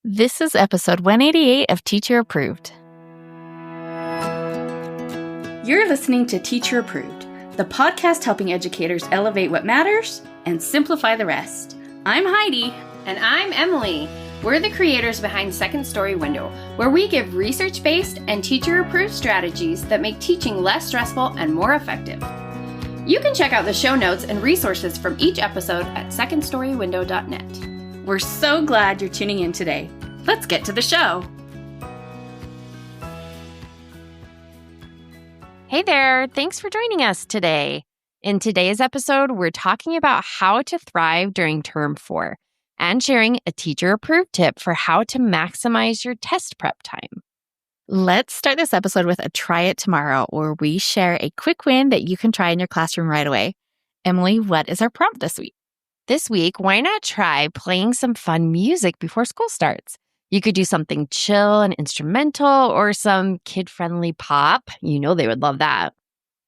This is episode 188 of Teacher Approved. You're listening to Teacher Approved, the podcast helping educators elevate what matters and simplify the rest. I'm Heidi. And I'm Emily. We're the creators behind Second Story Window, where we give research-based and teacher-approved strategies that make teaching less stressful and more effective. You can check out the show notes and resources from each episode at secondstorywindow.net. We're so glad you're tuning in today. Let's get to the show. Hey there, thanks for joining us today. In today's episode, we're talking about how to thrive during Term 4 and sharing a teacher-approved tip for how to maximize your test prep time. Let's start this episode with a try it tomorrow, where we share a quick win that you can try in your classroom right away. Emily, what is our prompt this week? This week, why not try playing some fun music before school starts? You could do something chill and instrumental or some kid-friendly pop. You know they would love that.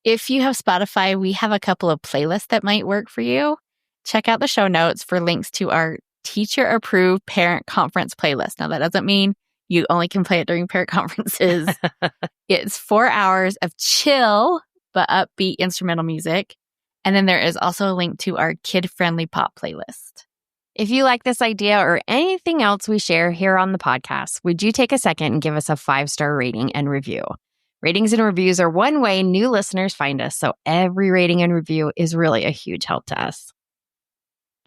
If you have Spotify, we have a couple of playlists that might work for you. Check out the show notes for links to our teacher-approved parent conference playlist. Now, that doesn't mean you only can play it during parent conferences. It's 4 hours of chill but upbeat instrumental music. And then there is also a link to our kid-friendly pop playlist. If you like this idea or anything else we share here on the podcast, would you take a second and give us a 5-star rating and review? Ratings and reviews are one way new listeners find us, so every rating and review is really a huge help to us.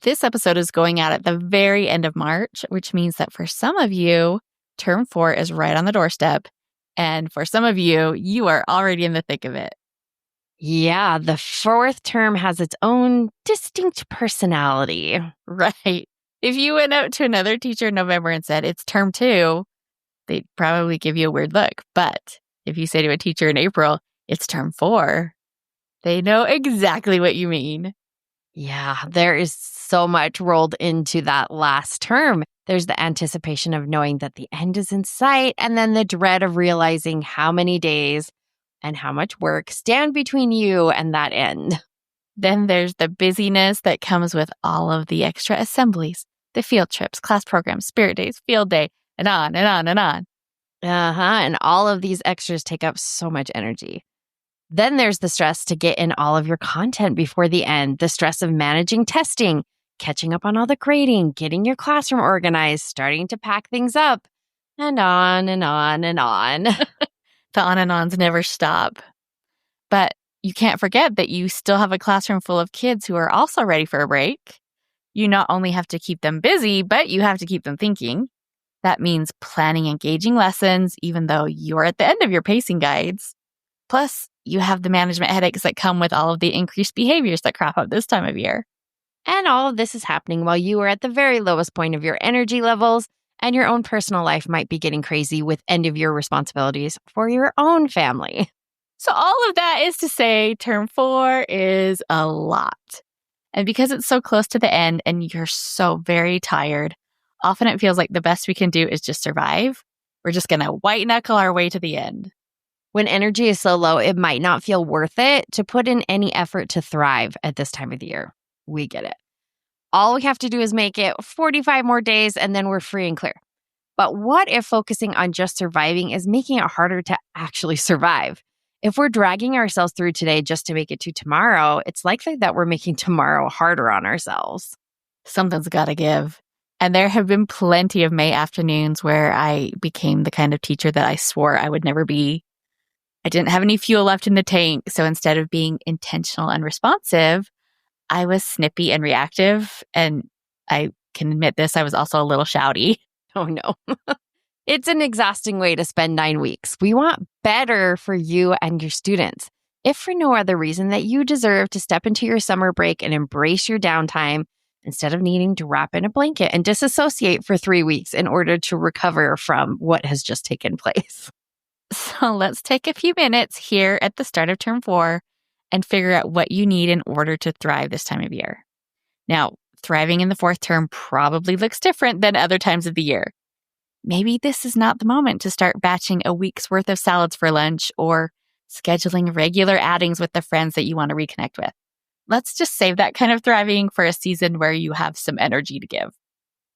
This episode is going out at the very end of March, which means that for some of you, Term 4 is right on the doorstep. And for some of you, you are already in the thick of it. Yeah, the fourth term has its own distinct personality. Right. If you went out to another teacher in November and said, it's term 2, they'd probably give you a weird look. But if you say to a teacher in April, it's term 4, they know exactly what you mean. Yeah, there is so much rolled into that last term. There's the anticipation of knowing that the end is in sight, and then the dread of realizing how many days and how much work stand between you and that end. Then there's the busyness that comes with all of the extra assemblies, the field trips, class programs, spirit days, field day, and on and on and on. And all of these extras take up so much energy. Then there's the stress to get in all of your content before the end, the stress of managing testing, catching up on all the grading, getting your classroom organized, starting to pack things up, and on and on and on. The on and ons never stop. But you can't forget that you still have a classroom full of kids who are also ready for a break. You not only have to keep them busy, but you have to keep them thinking. That means planning engaging lessons, even though you're at the end of your pacing guides. Plus, you have the management headaches that come with all of the increased behaviors that crop up this time of year. And all of this is happening while you are at the very lowest point of your energy levels, and your own personal life might be getting crazy with end-of-year responsibilities for your own family. So all of that is to say, term 4 is a lot. And because it's so close to the end and you're so very tired, often it feels like the best we can do is just survive. We're just going to white-knuckle our way to the end. When energy is so low, it might not feel worth it to put in any effort to thrive at this time of the year. We get it. All we have to do is make it 45 more days and then we're free and clear. But what if focusing on just surviving is making it harder to actually survive? If we're dragging ourselves through today just to make it to tomorrow, it's likely that we're making tomorrow harder on ourselves. Something's got to give. And there have been plenty of May afternoons where I became the kind of teacher that I swore I would never be. I didn't have any fuel left in the tank, so instead of being intentional and responsive, I was snippy and reactive, and I can admit this, I was also a little shouty. Oh no. It's an exhausting way to spend 9 weeks. We want better for you and your students. If for no other reason that you deserve to step into your summer break and embrace your downtime instead of needing to wrap in a blanket and disassociate for 3 weeks in order to recover from what has just taken place. So let's take a few minutes here at the start of term 4 and figure out what you need in order to thrive this time of year. Now, thriving in the fourth term probably looks different than other times of the year. Maybe this is not the moment to start batching a week's worth of salads for lunch or scheduling regular outings with the friends that you want to reconnect with. Let's just save that kind of thriving for a season where you have some energy to give.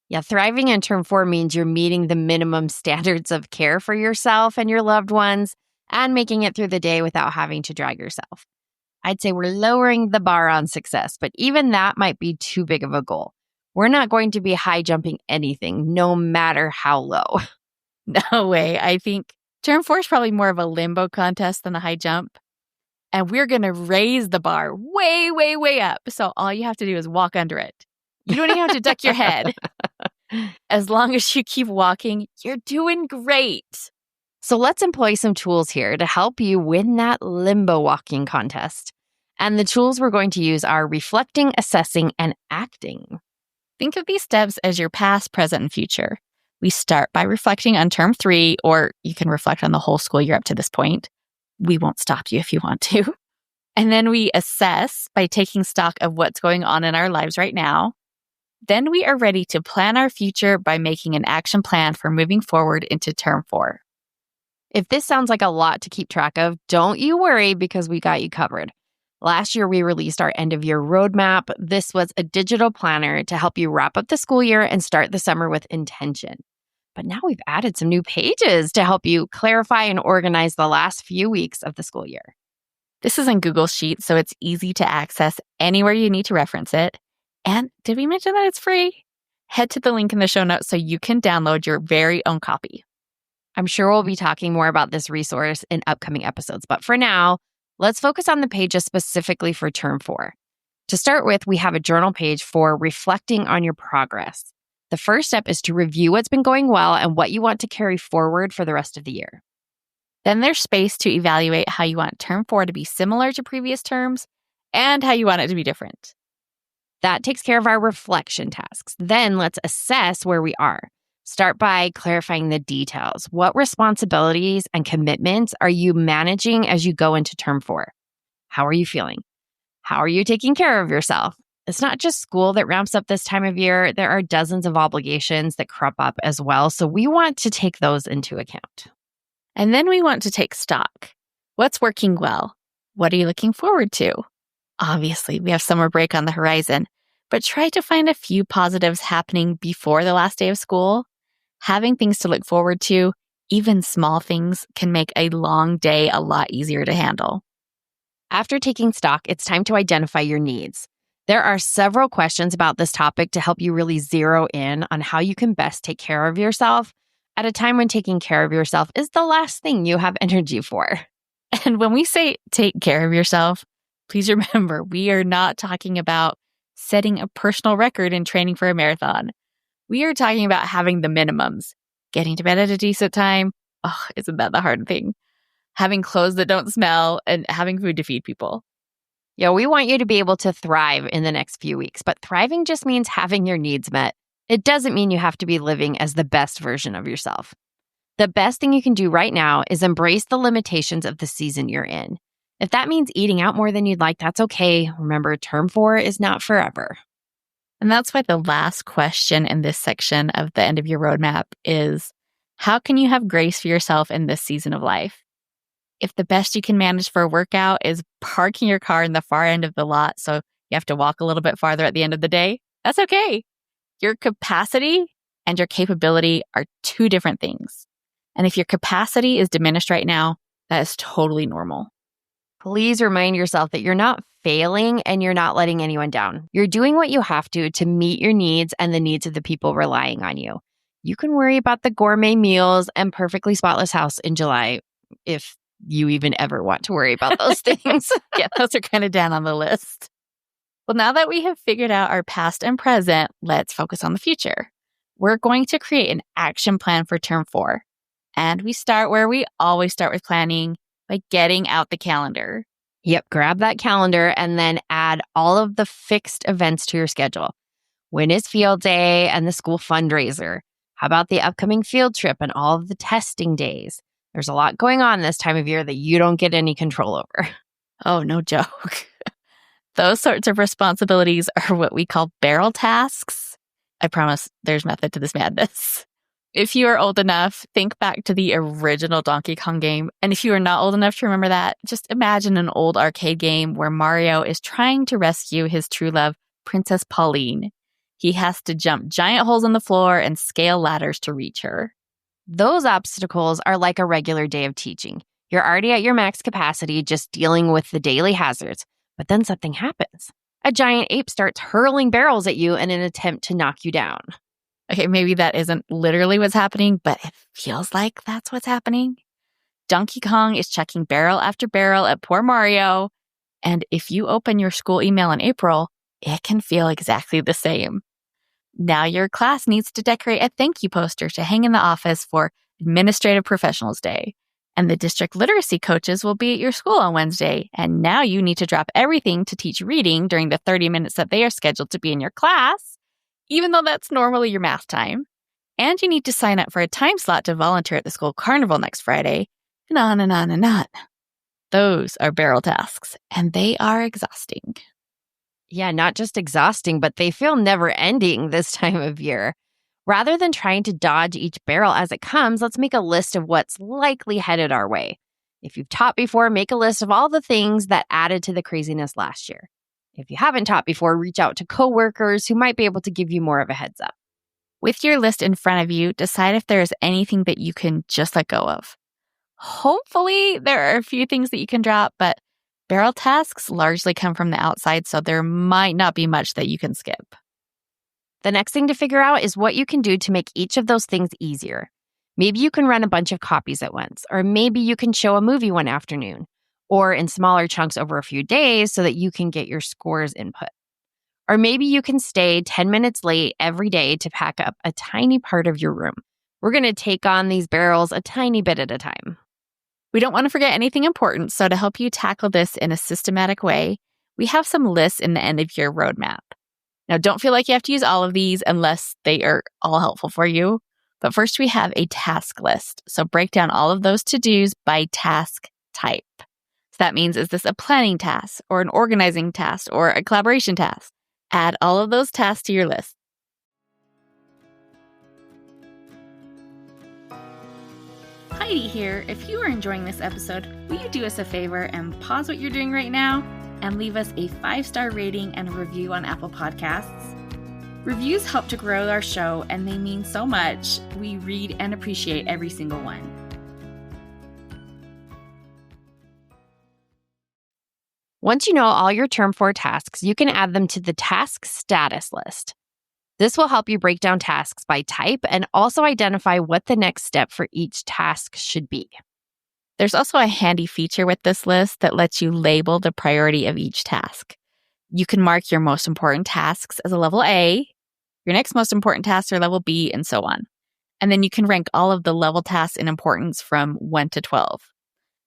Yeah, thriving in term 4 means you're meeting the minimum standards of care for yourself and your loved ones and making it through the day without having to drag yourself. I'd say we're lowering the bar on success, but even that might be too big of a goal. We're not going to be high jumping anything, no matter how low. No way. I think term 4 is probably more of a limbo contest than a high jump. And we're going to raise the bar way, way, way up. So all you have to do is walk under it. You don't even have to duck your head. As long as you keep walking, you're doing great. So let's employ some tools here to help you win that limbo walking contest. And the tools we're going to use are reflecting, assessing, and acting. Think of these steps as your past, present, and future. We start by reflecting on term 3, or you can reflect on the whole school year up to this point. We won't stop you if you want to. And then we assess by taking stock of what's going on in our lives right now. Then we are ready to plan our future by making an action plan for moving forward into term 4. If this sounds like a lot to keep track of, don't you worry because we got you covered. Last year, we released our end-of-year roadmap. This was a digital planner to help you wrap up the school year and start the summer with intention. But now we've added some new pages to help you clarify and organize the last few weeks of the school year. This is in Google Sheets, so it's easy to access anywhere you need to reference it. And did we mention that it's free? Head to the link in the show notes so you can download your very own copy. I'm sure we'll be talking more about this resource in upcoming episodes, but for now, let's focus on the pages specifically for term 4. To start with, we have a journal page for reflecting on your progress. The first step is to review what's been going well and what you want to carry forward for the rest of the year. Then there's space to evaluate how you want term 4 to be similar to previous terms and how you want it to be different. That takes care of our reflection tasks. Then let's assess where we are. Start by clarifying the details. What responsibilities and commitments are you managing as you go into term 4? How are you feeling? How are you taking care of yourself? It's not just school that ramps up this time of year. There are dozens of obligations that crop up as well. So we want to take those into account. And then we want to take stock. What's working well? What are you looking forward to? Obviously, we have summer break on the horizon, but try to find a few positives happening before the last day of school. Having things to look forward to, even small things, can make a long day a lot easier to handle. After taking stock, it's time to identify your needs. There are several questions about this topic to help you really zero in on how you can best take care of yourself at a time when taking care of yourself is the last thing you have energy for. And when we say take care of yourself, please remember, we are not talking about setting a personal record in training for a marathon. We are talking about having the minimums, getting to bed at a decent time. Oh, isn't that the hard thing? Having clothes that don't smell and having food to feed people. Yeah, we want you to be able to thrive in the next few weeks, but thriving just means having your needs met. It doesn't mean you have to be living as the best version of yourself. The best thing you can do right now is embrace the limitations of the season you're in. If that means eating out more than you'd like, that's okay. Remember, term 4 is not forever. And that's why the last question in this section of the end of your roadmap is, how can you have grace for yourself in this season of life? If the best you can manage for a workout is parking your car in the far end of the lot so you have to walk a little bit farther at the end of the day, that's okay. Your capacity and your capability are two different things. And if your capacity is diminished right now, that is totally normal. Please remind yourself that you're not failing and you're not letting anyone down. You're doing what you have to meet your needs and the needs of the people relying on you. You can worry about the gourmet meals and perfectly spotless house in July if you even ever want to worry about those things. Yeah, those are kind of down on the list. Well, now that we have figured out our past and present, let's focus on the future. We're going to create an action plan for term 4. And we start where we always start with planning, by getting out the calendar. Yep, grab that calendar and then add all of the fixed events to your schedule. When is field day and the school fundraiser? How about the upcoming field trip and all of the testing days? There's a lot going on this time of year that you don't get any control over. Oh, no joke. Those sorts of responsibilities are what we call barrel tasks. I promise there's method to this madness. If you are old enough, think back to the original Donkey Kong game. And if you are not old enough to remember that, just imagine an old arcade game where Mario is trying to rescue his true love, Princess Pauline. He has to jump giant holes in the floor and scale ladders to reach her. Those obstacles are like a regular day of teaching. You're already at your max capacity just dealing with the daily hazards, but then something happens. A giant ape starts hurling barrels at you in an attempt to knock you down. Okay, maybe that isn't literally what's happening, but it feels like that's what's happening. Donkey Kong is chucking barrel after barrel at poor Mario, and if you open your school email in April, it can feel exactly the same. Now your class needs to decorate a thank you poster to hang in the office for Administrative Professionals Day. And the district literacy coaches will be at your school on Wednesday. And now you need to drop everything to teach reading during the 30 minutes that they are scheduled to be in your class, even though that's normally your math time. And you need to sign up for a time slot to volunteer at the school carnival next Friday, and on and on and on. Those are barrel tasks, and they are exhausting. Yeah, not just exhausting, but they feel never ending this time of year. Rather than trying to dodge each barrel as it comes, let's make a list of what's likely headed our way. If you've taught before, make a list of all the things that added to the craziness last year. If you haven't taught before, reach out to coworkers who might be able to give you more of a heads up. With your list in front of you, decide if there is anything that you can just let go of. Hopefully, there are a few things that you can drop, but barrel tasks largely come from the outside, so there might not be much that you can skip. The next thing to figure out is what you can do to make each of those things easier. Maybe you can run a bunch of copies at once, or maybe you can show a movie one afternoon, or in smaller chunks over a few days so that you can get your scores input. Or maybe you can stay 10 minutes late every day to pack up a tiny part of your room. We're going to take on these barrels a tiny bit at a time. We don't want to forget anything important, so to help you tackle this in a systematic way, we have some lists in the end of your roadmap. Now, don't feel like you have to use all of these unless they are all helpful for you. But first, we have a task list. So break down all of those to-dos by task type. So that means, is this a planning task or an organizing task or a collaboration task? Add all of those tasks to your list. Heidi here. If you are enjoying this episode, will you do us a favor and pause what you're doing right now and leave us a 5-star rating and a review on Apple Podcasts? Reviews help to grow our show, and they mean so much. We read and appreciate every single one. Once you know all your Term 4 tasks, you can add them to the task status list. This will help you break down tasks by type and also identify what the next step for each task should be. There's also a handy feature with this list that lets you label the priority of each task. You can mark your most important tasks as a level A, your next most important tasks are level B, and so on. And then you can rank all of the level tasks in importance from 1 to 12.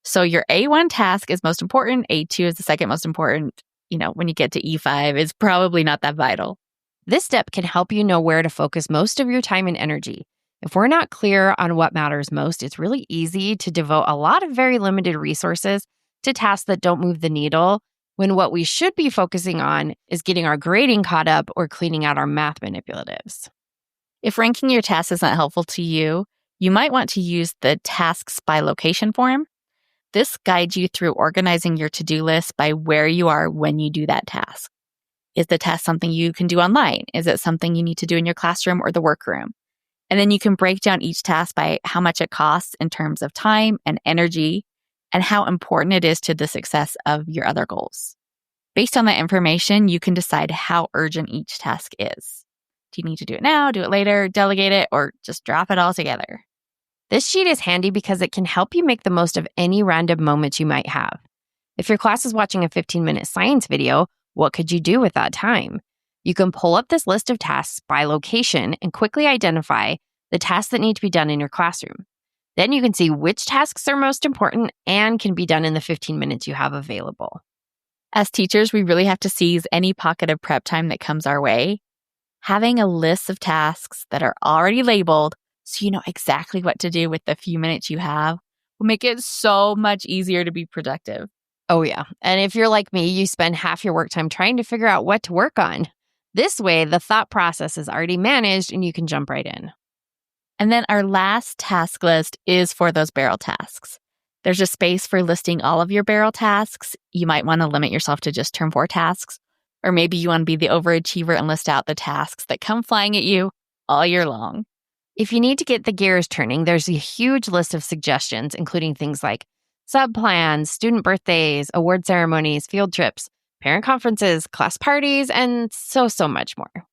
So your A1 task is most important, A2 is the second most important. When you get to E5, it's probably not that vital. This step can help you know where to focus most of your time and energy. If we're not clear on what matters most, it's really easy to devote a lot of very limited resources to tasks that don't move the needle, when what we should be focusing on is getting our grading caught up or cleaning out our math manipulatives. If ranking your tasks isn't helpful to you, you might want to use the tasks by location form. This guides you through organizing your to-do list by where you are when you do that task. Is the task something you can do online? Is it something you need to do in your classroom or the workroom? And then you can break down each task by how much it costs in terms of time and energy and how important it is to the success of your other goals. Based on that information, you can decide how urgent each task is. Do you need to do it now, do it later, delegate it, or just drop it all together? This sheet is handy because it can help you make the most of any random moments you might have. If your class is watching a 15-minute science video, what could you do with that time? You can pull up this list of tasks by location and quickly identify the tasks that need to be done in your classroom. Then you can see which tasks are most important and can be done in the 15 minutes you have available. As teachers, we really have to seize any pocket of prep time that comes our way. Having a list of tasks that are already labeled so you know exactly what to do with the few minutes you have will make it so much easier to be productive. Oh yeah. And if you're like me, you spend half your work time trying to figure out what to work on. This way, the thought process is already managed and you can jump right in. And then our last task list is for those barrel tasks. There's a space for listing all of your barrel tasks. You might want to limit yourself to just Term 4 tasks, Or maybe you want to be the overachiever and list out the tasks that come flying at you all year long. If you need to get the gears turning, there's a huge list of suggestions, including things like sub-plans, student birthdays, award ceremonies, field trips, parent conferences, class parties, and so much more.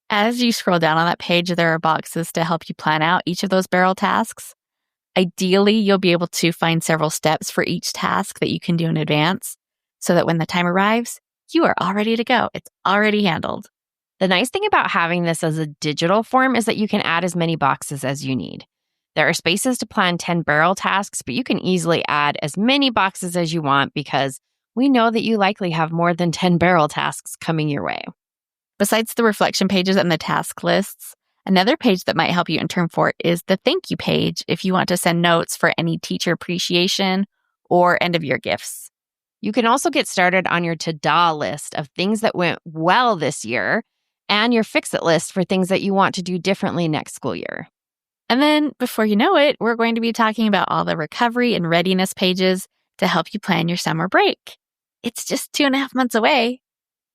As you scroll down on that page, there are boxes to help you plan out each of those barrel tasks. Ideally, you'll be able to find several steps for each task that you can do in advance so that when the time arrives, you are all ready to go. It's already handled. The nice thing about having this as a digital form is that you can add as many boxes as you need. There are spaces to plan 10 barrel tasks, but you can easily add as many boxes as you want because we know that you likely have more than 10 barrel tasks coming your way. Besides the reflection pages and the task lists, another page that might help you in Term 4 is the thank you page if you want to send notes for any teacher appreciation or end-of-year gifts. You can also get started on your to-do list of things that went well this year and your fix-it list for things that you want to do differently next school year. And then, before you know it, we're going to be talking about all the recovery and readiness pages to help you plan your summer break. It's just 2.5 months away.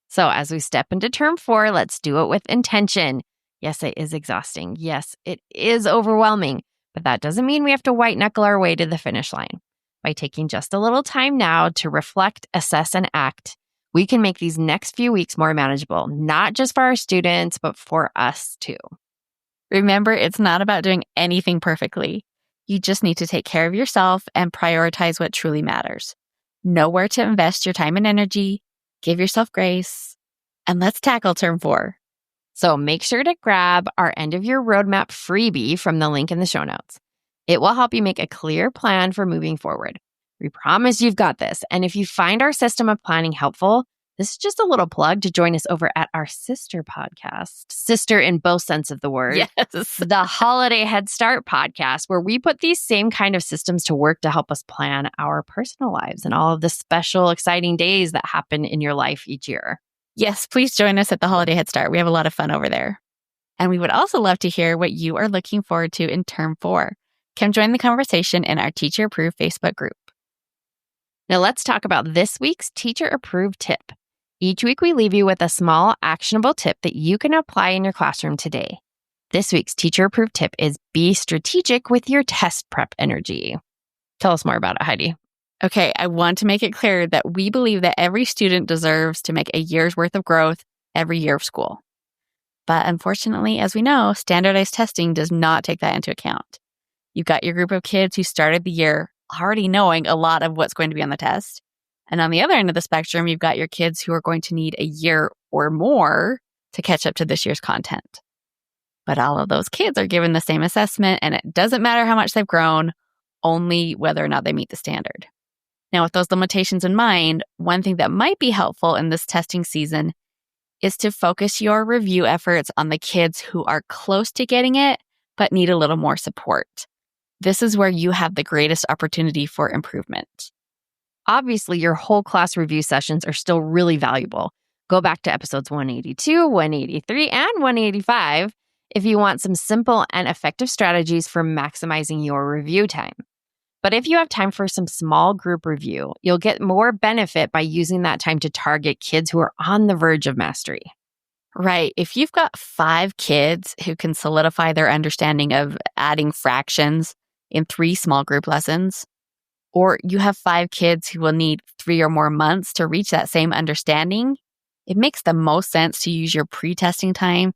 So as we step into Term 4, let's do it with intention. Yes, it is exhausting. Yes, it is overwhelming. But that doesn't mean we have to white knuckle our way to the finish line. By taking just a little time now to reflect, assess, and act, we can make these next few weeks more manageable, not just for our students, but for us too. Remember, it's not about doing anything perfectly. You just need to take care of yourself and prioritize what truly matters. Know where to invest your time and energy, give yourself grace, and let's tackle Term 4. So make sure to grab our end of year roadmap freebie from the link in the show notes. It will help you make a clear plan for moving forward. We promise you've got this. And if you find our system of planning helpful, this is just a little plug to join us over at our sister podcast, sister in both sense of the word. Yes. The Holiday Head Start podcast, where we put these same kind of systems to work to help us plan our personal lives and all of the special, exciting days that happen in your life each year. Yes, please join us at the Holiday Head Start. We have a lot of fun over there. And we would also love to hear what you are looking forward to in Term 4. Come join the conversation in our Teacher Approved Facebook group. Now let's talk about this week's Teacher Approved tip. Each week we leave you with a small, actionable tip that you can apply in your classroom today. This week's Teacher Approved tip is be strategic with your test prep energy. Tell us more about it, Heidi. Okay, I want to make it clear that we believe that every student deserves to make a year's worth of growth every year of school. But unfortunately, as we know, standardized testing does not take that into account. You've got your group of kids who started the year already knowing a lot of what's going to be on the test. And on the other end of the spectrum, you've got your kids who are going to need a year or more to catch up to this year's content. But all of those kids are given the same assessment, and it doesn't matter how much they've grown, only whether or not they meet the standard. Now, with those limitations in mind, one thing that might be helpful in this testing season is to focus your review efforts on the kids who are close to getting it, but need a little more support. This is where you have the greatest opportunity for improvement. Obviously, your whole class review sessions are still really valuable. Go back to episodes 182, 183, and 185 if you want some simple and effective strategies for maximizing your review time. But if you have time for some small group review, you'll get more benefit by using that time to target kids who are on the verge of mastery. Right. If you've got 5 kids who can solidify their understanding of adding fractions in 3 small group lessons, or you have 5 kids who will need 3 or more months to reach that same understanding, it makes the most sense to use your pre-testing time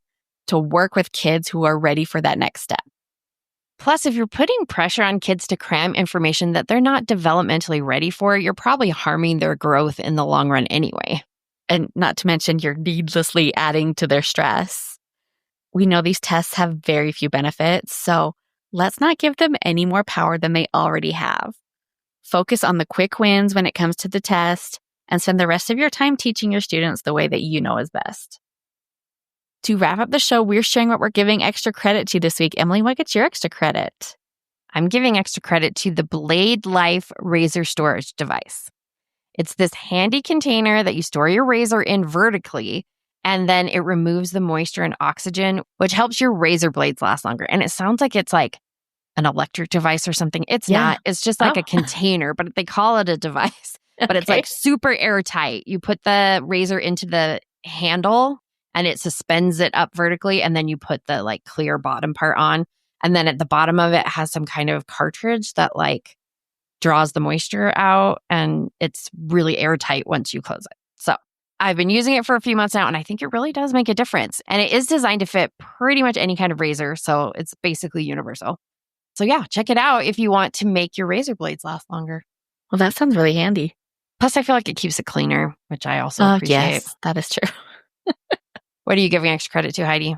to work with kids who are ready for that next step. Plus, if you're putting pressure on kids to cram information that they're not developmentally ready for, you're probably harming their growth in the long run anyway. And not to mention, you're needlessly adding to their stress. We know these tests have very few benefits, so let's not give them any more power than they already have. Focus on the quick wins when it comes to the test, and spend the rest of your time teaching your students the way that you know is best. To wrap up the show, we're sharing what we're giving extra credit to this week. Emily, what gets your extra credit? I'm giving extra credit to the Blade Life razor storage device. It's this handy container that you store your razor in vertically, and then it removes the moisture and oxygen, which helps your razor blades last longer. And it sounds like it's like an electric device or something. It's not. It's just like a container, but they call it a device. But it's like super airtight. You put the razor into the handle and it suspends it up vertically. And then you put the like clear bottom part on. And then at the bottom of it has some kind of cartridge that like draws the moisture out, and it's really airtight once you close it. So I've been using it for a few months now, and I think it really does make a difference. And it is designed to fit pretty much any kind of razor. So it's basically universal. So yeah, check it out if you want to make your razor blades last longer. Well, that sounds really handy. Plus, I feel like it keeps it cleaner, which I also appreciate. Yes, that is true. What are you giving extra credit to, Heidi?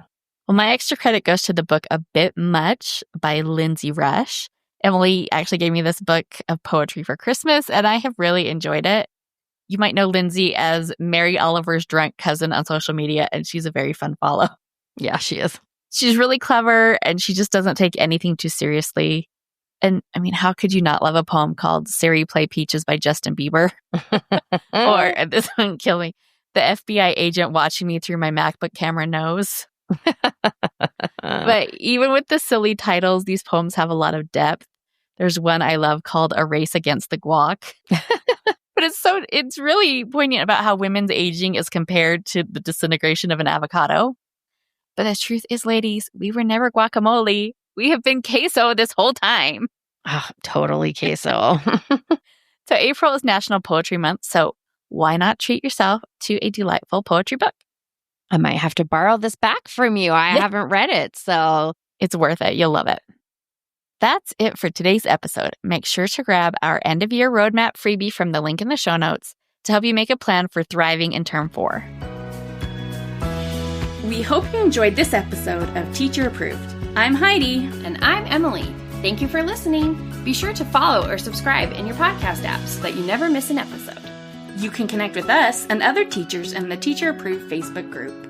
Well, my extra credit goes to the book A Bit Much by Lindsay Rush. Emily actually gave me this book of poetry for Christmas, and I have really enjoyed it. You might know Lindsay as Mary Oliver's drunk cousin on social media, and she's a very fun follow. Yeah, she is. She's really clever, and she just doesn't take anything too seriously. And I mean, how could you not love a poem called Siri Play Peaches by Justin Bieber? Or, and this one killed me, the FBI agent watching me through my MacBook camera knows. But even with the silly titles, these poems have a lot of depth. There's one I love called A Race Against the Guac. But it's really poignant about how women's aging is compared to the disintegration of an avocado. But the truth is, ladies, we were never guacamole. We have been queso this whole time. Oh, totally queso. So April is National Poetry Month, so why not treat yourself to a delightful poetry book? I might have to borrow this back from you. I haven't read it, so it's worth it. You'll love it. That's it for today's episode. Make sure to grab our end-of-year roadmap freebie from the link in the show notes to help you make a plan for thriving in Term 4. We hope you enjoyed this episode of Teacher Approved. I'm Heidi. And I'm Emily. Thank you for listening. Be sure to follow or subscribe in your podcast app so that you never miss an episode. You can connect with us and other teachers in the Teacher Approved Facebook group.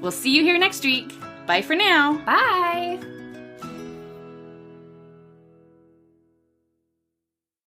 We'll see you here next week. Bye for now. Bye.